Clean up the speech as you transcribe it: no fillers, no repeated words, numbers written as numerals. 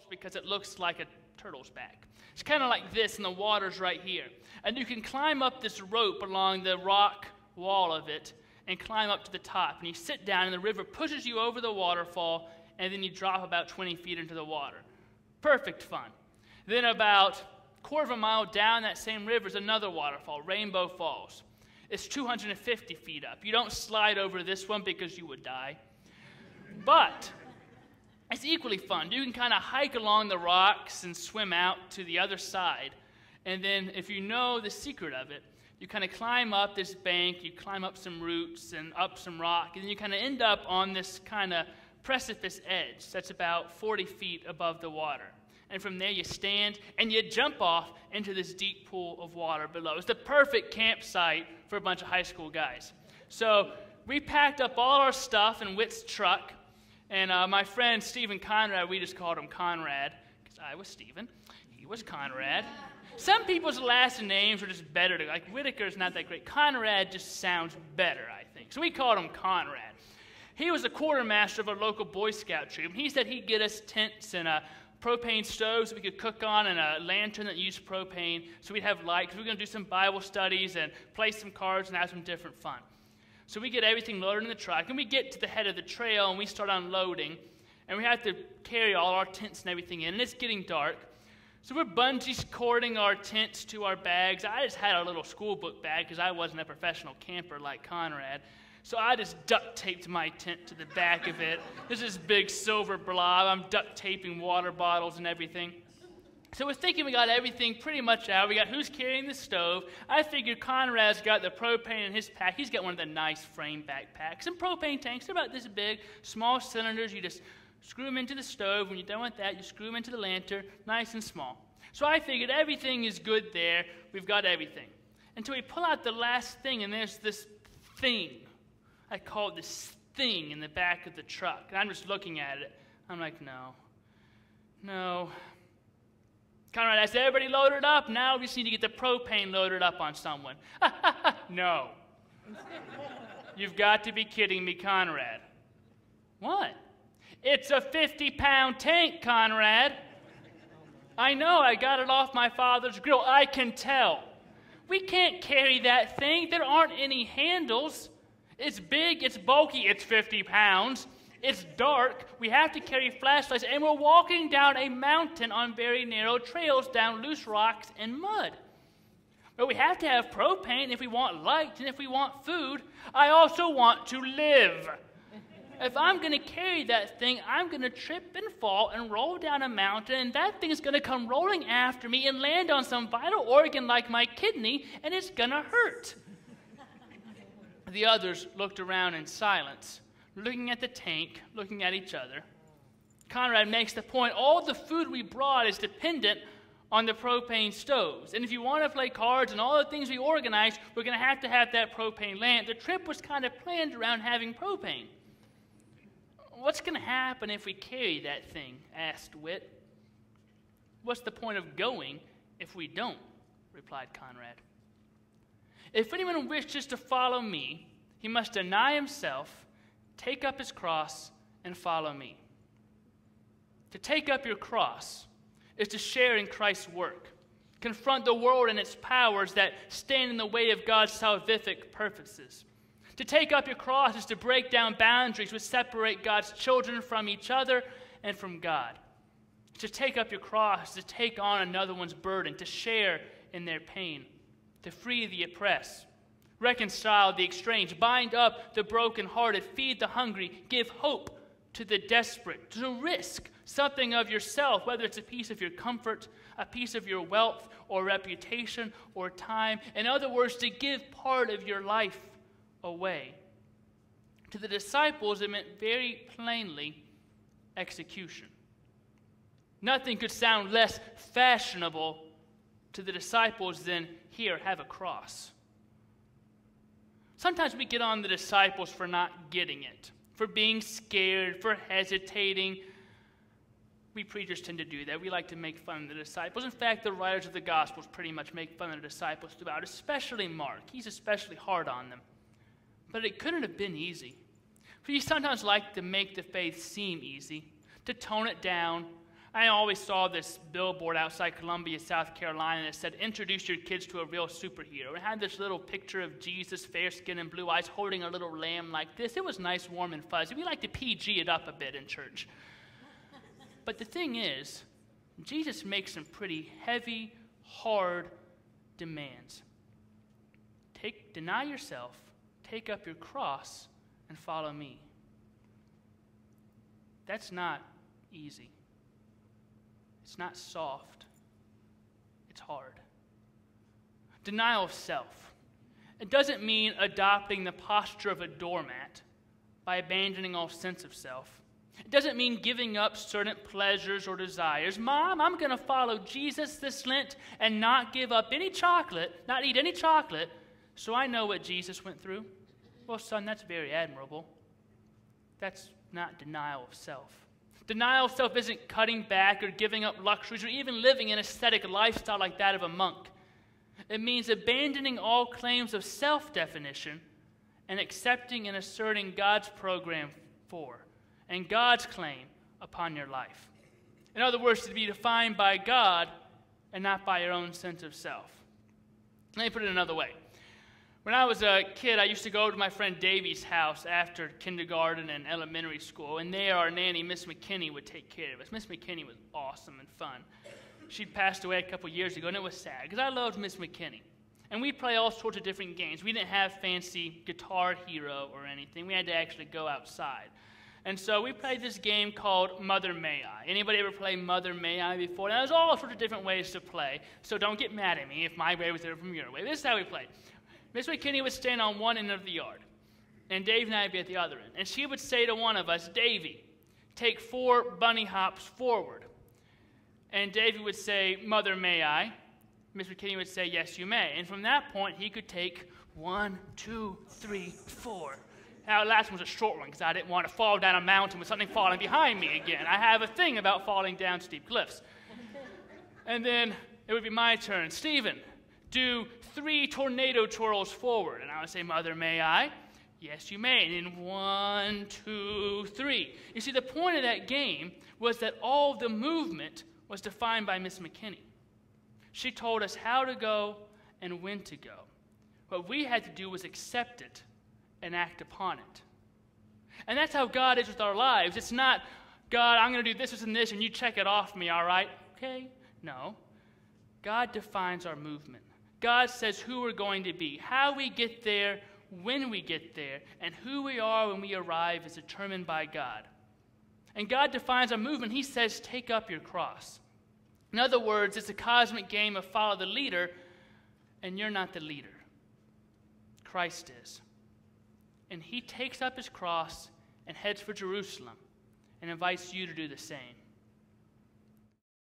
because it looks like a turtle's back. It's kind of like this, and the water's right here. And you can climb up this rope along the rock wall of it and climb up to the top. And you sit down, and the river pushes you over the waterfall, and then you drop about 20 feet into the water. Perfect fun. Then about a quarter of a mile down that same river is another waterfall, Rainbow Falls. It's 250 feet up. You don't slide over this one because you would die. But it's equally fun. You can kind of hike along the rocks and swim out to the other side. And then if you know the secret of it, you kind of climb up this bank, you climb up some roots and up some rock, and then you kind of end up on this kind of precipice edge that's about 40 feet above the water. And from there you stand and you jump off into this deep pool of water below. It's the perfect campsite for a bunch of high school guys. So we packed up all our stuff in Whit's truck, and my friend Stephen Conrad, we just called him Conrad, because I was Stephen, he was Conrad. Some people's last names are just better. Like Whitaker's not that great. Conrad just sounds better, I think. So we called him Conrad. He was the quartermaster of a local Boy Scout troop. He said he'd get us tents and propane stoves that we could cook on and a lantern that used propane so we'd have light, because we were going to do some Bible studies and play some cards and have some different fun. So we get everything loaded in the truck, and we get to the head of the trail, and we start unloading, and we have to carry all our tents and everything in, and it's getting dark. So we're bungee cording our tents to our bags. I just had a little school book bag because I wasn't a professional camper like Conrad. So I just duct taped my tent to the back of it. There's this big silver blob. I'm duct taping water bottles and everything. So we're thinking we got everything pretty much out. We got who's carrying the stove. I figured Conrad's got the propane in his pack. He's got one of the nice frame backpacks. And propane tanks, they're about this big, small cylinders. You just screw them into the stove. When you're done with that, you screw them into the lantern, nice and small. So I figured everything is good there. We've got everything. Until we pull out the last thing, and there's this thing. I call it this thing in the back of the truck. And I'm just looking at it. I'm like, no. Conrad asked, everybody loaded up? Now we just need to get the propane loaded up on someone. No. You've got to be kidding me, Conrad. What? It's a 50-pound tank, Conrad. I know, I got it off my father's grill. I can tell. We can't carry that thing. There aren't any handles. It's big, it's bulky, it's 50 pounds. It's dark. We have to carry flashlights, and we're walking down a mountain on very narrow trails down loose rocks and mud. But we have to have propane if we want light and if we want food. I also want to live. If I'm going to carry that thing, I'm going to trip and fall and roll down a mountain, and that thing is going to come rolling after me and land on some vital organ like my kidney, and it's going to hurt. The others looked around in silence, looking at the tank, looking at each other. Conrad makes the point, all the food we brought is dependent on the propane stoves. And if you want to play cards and all the things we organized, we're going to have that propane lamp. The trip was kind of planned around having propane. What's going to happen if we carry that thing? Asked Whit. What's the point of going if we don't? Replied Conrad. If anyone wishes to follow me, he must deny himself, take up his cross, and follow me. To take up your cross is to share in Christ's work, confront the world and its powers that stand in the way of God's salvific purposes. To take up your cross is to break down boundaries which separate God's children from each other and from God. To take up your cross is to take on another one's burden, to share in their pain, to free the oppressed, reconcile the estranged, bind up the brokenhearted, feed the hungry, give hope to the desperate, to risk something of yourself, whether it's a piece of your comfort, a piece of your wealth, or reputation, or time. In other words, to give part of your life away. To the disciples, it meant very plainly execution. Nothing could sound less fashionable to the disciples than, here, have a cross. Sometimes we get on the disciples for not getting it, for being scared, for hesitating. We preachers tend to do that. We like to make fun of the disciples. In fact, the writers of the Gospels pretty much make fun of the disciples throughout, especially Mark. He's especially hard on them. But it couldn't have been easy. For you sometimes like to make the faith seem easy, to tone it down. I always saw this billboard outside Columbia, South Carolina, that said, introduce your kids to a real superhero. It had this little picture of Jesus, fair skin and blue eyes, holding a little lamb like this. It was nice, warm, and fuzzy. We like to PG it up a bit in church. But the thing is, Jesus makes some pretty heavy, hard demands. Deny yourself, take up your cross, and follow me. That's not easy. It's not soft. It's hard. Denial of self. It doesn't mean adopting the posture of a doormat by abandoning all sense of self. It doesn't mean giving up certain pleasures or desires. Mom, I'm going to follow Jesus this Lent and not give up any chocolate, not eat any chocolate, so I know what Jesus went through. Well, son, that's very admirable. That's not denial of self. Denial of self isn't cutting back or giving up luxuries or even living an ascetic lifestyle like that of a monk. It means abandoning all claims of self-definition and accepting and asserting God's program for and God's claim upon your life. In other words, to be defined by God and not by your own sense of self. Let me put it another way. When I was a kid, I used to go to my friend Davy's house after kindergarten and elementary school, and there our nanny, Miss McKinney, would take care of us. Miss McKinney was awesome and fun. She'd passed away a couple years ago, and it was sad, because I loved Miss McKinney. And we'd play all sorts of different games. We didn't have fancy Guitar Hero or anything. We had to actually go outside. And so we played this game called Mother May I. Anybody ever play Mother May I before? Now, there's all sorts of different ways to play, so don't get mad at me if my way was different from your way. This is how we played. Miss McKinney would stand on one end of the yard, and Dave and I would be at the other end. And she would say to one of us, Davy, take 4 bunny hops forward. And Davy would say, Mother, may I? Miss McKinney would say, yes, you may. And from that point, he could take 1, 2, 3, 4. Now, the last one was a short one because I didn't want to fall down a mountain with something falling behind me again. I have a thing about falling down steep cliffs. And then it would be my turn. Stephen, do 3 tornado twirls forward. And I would say, Mother, may I? Yes, you may. And then 1, 2, 3. You see, the point of that game was that all of the movement was defined by Miss McKinney. She told us how to go and when to go. What we had to do was accept it and act upon it. And that's how God is with our lives. It's not, God, I'm going to do this, this, and this, and you check it off me, all right? Okay? No. God defines our movement. God says who we're going to be. How we get there, when we get there, and who we are when we arrive is determined by God. And God defines our movement. He says, take up your cross. In other words, it's a cosmic game of follow the leader, and you're not the leader. Christ is. And he takes up his cross and heads for Jerusalem and invites you to do the same.